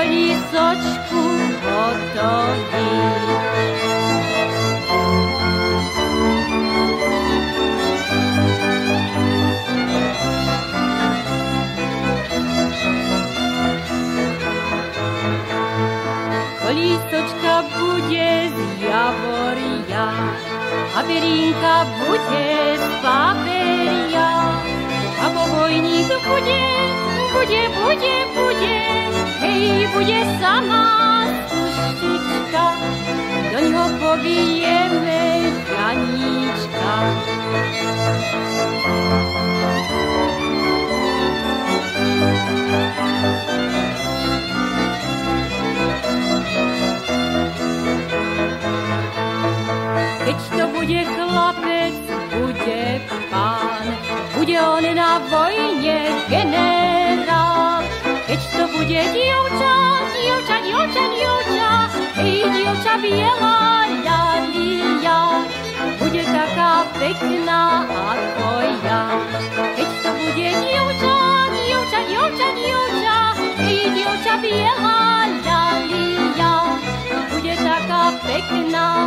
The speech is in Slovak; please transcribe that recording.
kolísočku hotový. Kolísočka bude z javoria a Berínka bude z paperia. A povojník bude, hej, bude sama stuštička, doňho pobijeme Janíčka. Keď to bude chlapec, bude pán, bude on na vojne generál. Keď to bude dievča, hej, dievča biela ľalia, bude taká pekná ako ja. Keď to bude dievča, hej, dievča biela ľalia, bude taká pekná